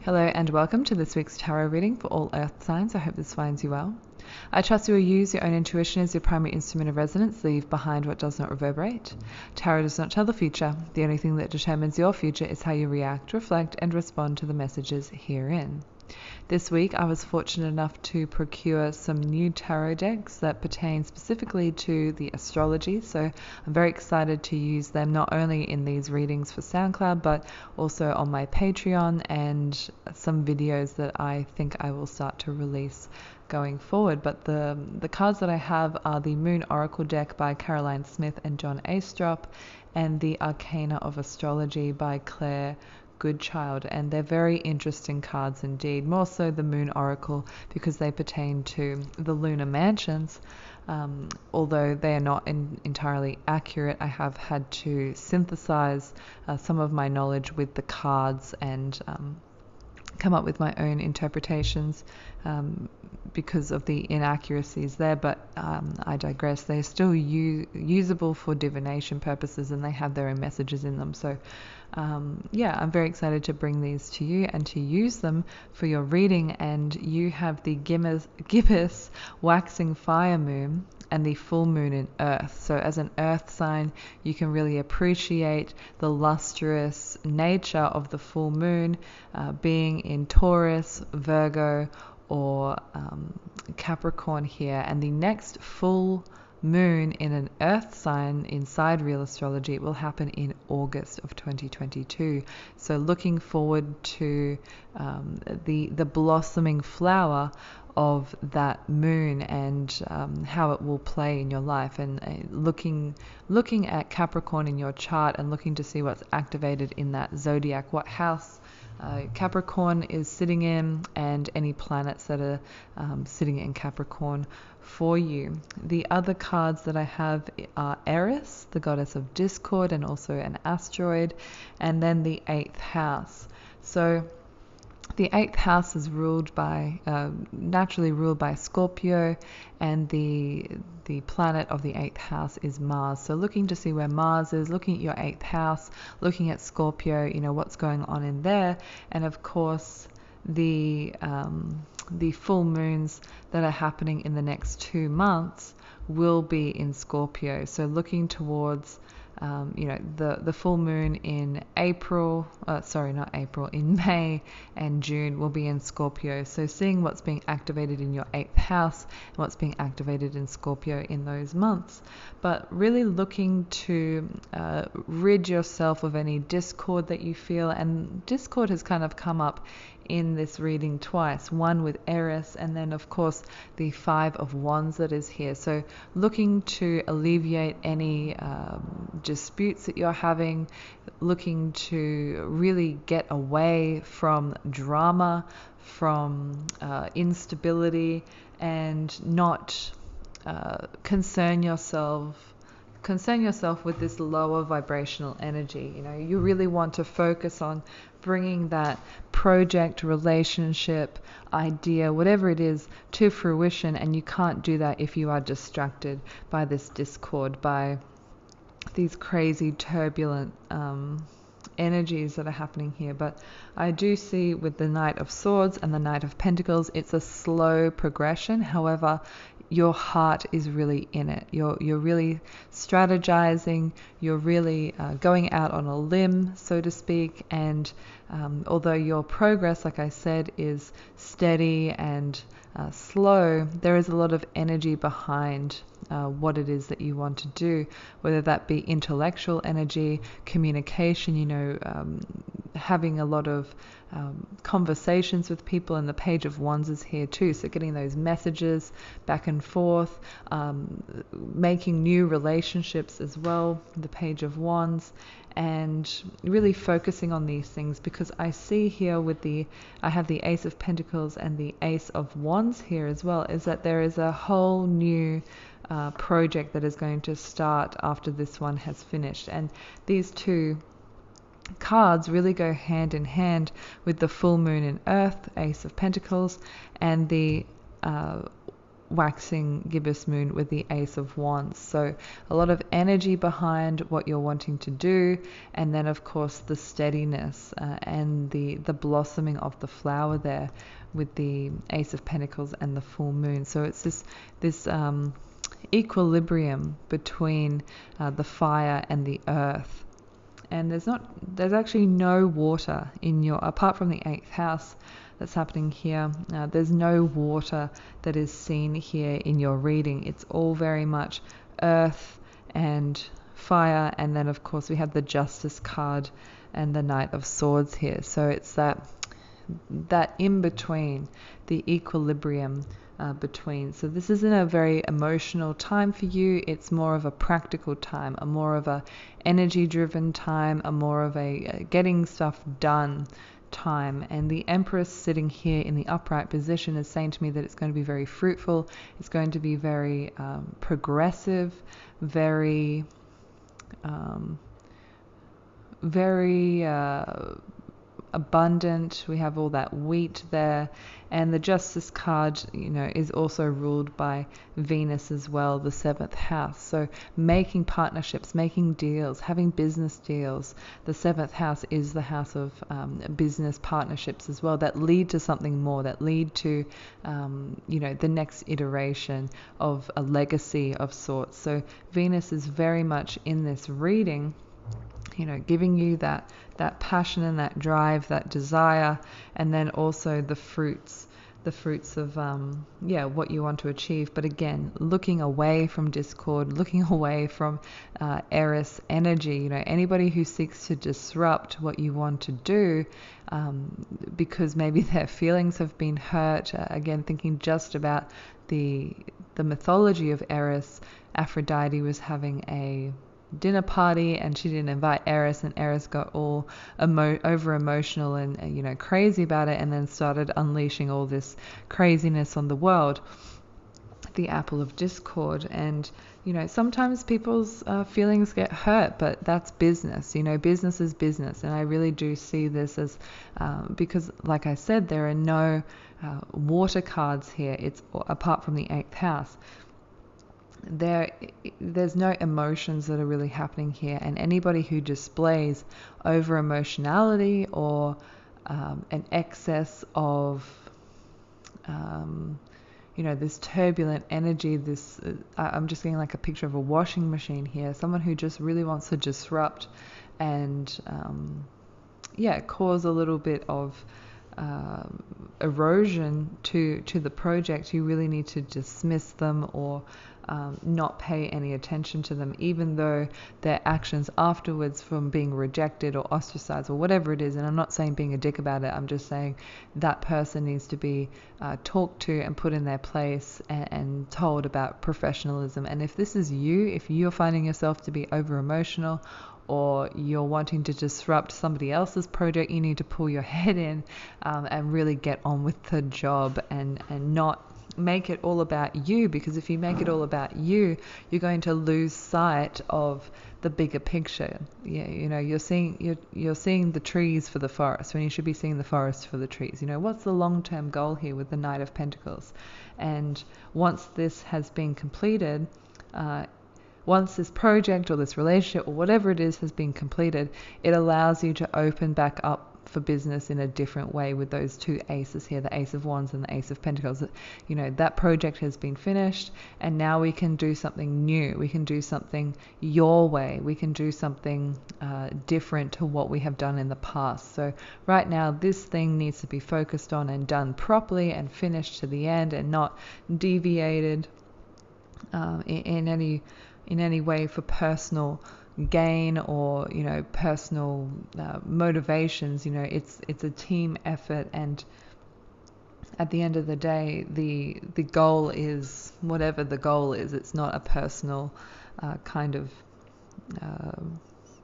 Hello and welcome to this week's tarot reading for all earth signs. I hope this finds you well. I trust you will use your own intuition as your primary instrument of resonance. Leave behind what does not reverberate. Tarot does not tell the future. The only thing that determines your future is how you react, reflect, and respond to the messages herein. This week I was fortunate enough to procure some new tarot decks that pertain specifically to the astrology, so I'm very excited to use them not only in these readings for SoundCloud but also on my Patreon and some videos that I think I will start to release going forward. But the cards that I have are the Moon Oracle deck by Caroline Smith and John Astrop and the Arcana of Astrology by Claire Goodchild, and they're very interesting cards indeed, more so the Moon Oracle because they pertain to the lunar mansions. Although they are not entirely accurate, I have had to synthesize some of my knowledge with the cards and come up with my own interpretations because of the inaccuracies there, but I digress. They're still usable for divination purposes and they have their own messages in them. So yeah, I'm very excited to bring these to you and to use them for your reading. And you have the gibbous waxing fire moon and the full moon in earth. So as an earth sign, you can really appreciate the lustrous nature of the full moon being in Taurus, Virgo, or Capricorn here. And the next full moon in an earth sign inside real astrology will happen in August of 2022. So looking forward to the blossoming flower of that moon and how it will play in your life, and looking at Capricorn in your chart and looking to see what's activated in that zodiac, what house Capricorn is sitting in, and any planets that are sitting in Capricorn for you. The other cards that I have are Eris, the goddess of discord and also an asteroid, and then the 8th house. So the 8th house is naturally ruled by Scorpio, and the planet of the 8th house is Mars. So looking to see where Mars is, looking at your 8th house, looking at Scorpio, what's going on in there, and of course the full moons that are happening in the next 2 months will be in Scorpio. So looking towards the full moon in in May and June will be in Scorpio. So seeing what's being activated in your 8th house and what's being activated in Scorpio in those months. But really looking to rid yourself of any discord that you feel. And discord has kind of come up in this reading twice, one with Eris and then of course the 5 of Wands that is here. So looking to alleviate any disputes that you're having, looking to really get away from drama, from instability, and not concern yourself with this lower vibrational energy. You really want to focus on bringing that project, relationship, idea, whatever it is, to fruition, and you can't do that if you are distracted by this discord, by these crazy turbulent energies that are happening here. But I do see with the Knight of Swords and the Knight of Pentacles, it's a slow progression. However, your heart is really in it. You're really strategizing. You're really going out on a limb, so to speak. And although your progress, like I said, is steady and slow, there is a lot of energy behind what it is that you want to do, whether that be intellectual energy, communication, having a lot of conversations with people, and the Page of Wands is here too. So getting those messages back and forth, making new relationships as well, the Page of Wands, and really focusing on these things, because I see here I have the Ace of Pentacles and the Ace of Wands here as well, is that there is a whole new project that is going to start after this one has finished. And these two cards really go hand in hand with the full moon in earth, Ace of Pentacles, and the waxing gibbous moon with the Ace of Wands. So a lot of energy behind what you're wanting to do, and then of course the steadiness and the blossoming of the flower there with the Ace of Pentacles and the full moon. So it's this equilibrium between the fire and the earth. And there's actually no water in your, apart from the 8th house that's happening here, there's no water that is seen here in your reading. It's all very much earth and fire, and then of course we have the Justice card and the Knight of Swords here. So it's that in between, the equilibrium between. So this isn't a very emotional time for you. It's more of a practical time, a more of a energy driven time, a more of a getting stuff done time. And the Empress sitting here in the upright position is saying to me that it's going to be very fruitful. It's going to be very progressive, very abundant. We have all that wheat there, and the Justice card, is also ruled by Venus as well, the 7th house. So making partnerships, making deals, having business deals. The 7th house is the house of business partnerships as well, that lead to something more, that lead to the next iteration of a legacy of sorts. So Venus is very much in this reading, giving you that passion and that drive, that desire, and then also the fruits of what you want to achieve. But again, looking away from discord, looking away from Eris energy. Anybody who seeks to disrupt what you want to do because maybe their feelings have been hurt. Again, thinking just about the mythology of Eris, Aphrodite was having a dinner party and she didn't invite Eris, and Eris got all over emotional and crazy about it, and then started unleashing all this craziness on the world, the apple of discord. And sometimes people's feelings get hurt, but that's business. Business is business. And I really do see this as because like I said, there are no water cards here. It's apart from the 8th house. There's no emotions that are really happening here, and anybody who displays over emotionality or an excess of this turbulent energy, I'm just getting like a picture of a washing machine here, someone who just really wants to disrupt and cause a little bit of erosion to the project. You really need to dismiss them or not pay any attention to them, even though their actions afterwards from being rejected or ostracized or whatever it is. And I'm not saying being a dick about it. I'm just saying that person needs to be talked to and put in their place and told about professionalism. And if this is you, if you're finding yourself to be over emotional, or you're wanting to disrupt somebody else's project, you need to pull your head in and really get on with the job and not make it all about you. Because if you make it all about you, you're going to lose sight of the bigger picture. You're seeing the trees for the forest when you should be seeing the forest for the trees. What's the long-term goal here with the Knight of Pentacles? And once this has been completed, once this project or this relationship or whatever it is has been completed, it allows you to open back up for business in a different way with those two aces here, the Ace of Wands and the Ace of Pentacles. That project has been finished, and now we can do something new. We can do something your way. We can do something different to what we have done in the past. So right now, this thing needs to be focused on and done properly and finished to the end, and not deviated in any way for personal gain or personal motivations. It's a team effort, and at the end of the day, the goal is whatever the goal is. It's not a personal kind of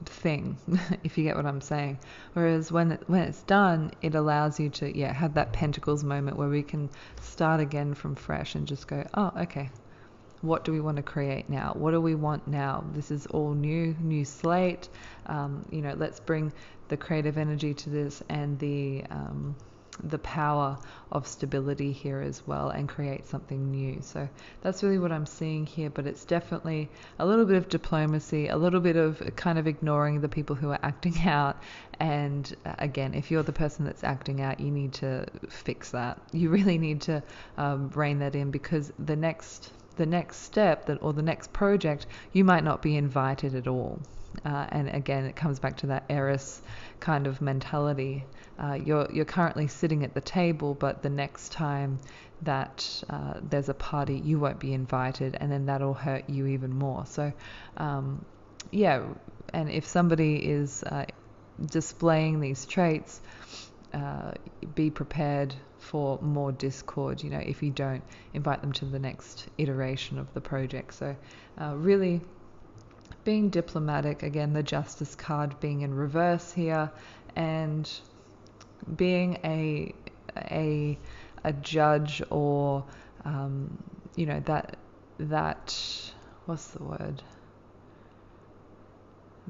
thing, if you get what I'm saying. Whereas when it's done, it allows you to have that Pentacles moment where we can start again from fresh and just go, oh, okay, what do we want to create now? What do we want now? This is all new slate. Let's bring the creative energy to this and the the power of stability here as well and create something new. So that's really what I'm seeing here, but it's definitely a little bit of diplomacy, a little bit of kind of ignoring the people who are acting out. And again, if you're the person that's acting out, you need to fix that. You really need to rein that in, because the next step or the next project, you might not be invited at all. And again, it comes back to that Eris kind of mentality. You're currently sitting at the table, but the next time that there's a party, you won't be invited, and then that'll hurt you even more. So, yeah, and if somebody is displaying these traits, be prepared for more discord, if you don't invite them to the next iteration of the project. So really being diplomatic, again, the Justice card being in reverse here, and being a judge, or that what's the word,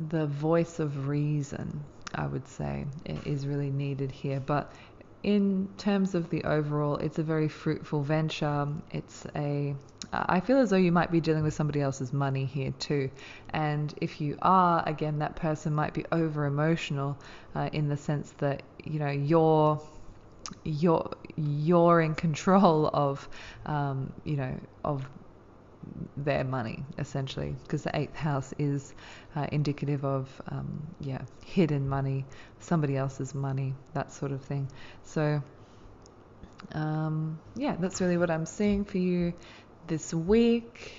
the voice of reason, I would say, is really needed here. But in terms of the overall, it's a very fruitful venture. I feel as though you might be dealing with somebody else's money here too. And if you are, again, that person might be over emotional in the sense that, you're in control of, of their money, essentially, because the 8th house is indicative of hidden money, somebody else's money, that sort of thing. So that's really what I'm seeing for you this week.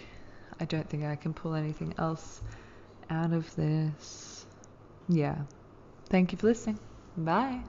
I don't think I can pull anything else out of this. Thank you for listening. Bye.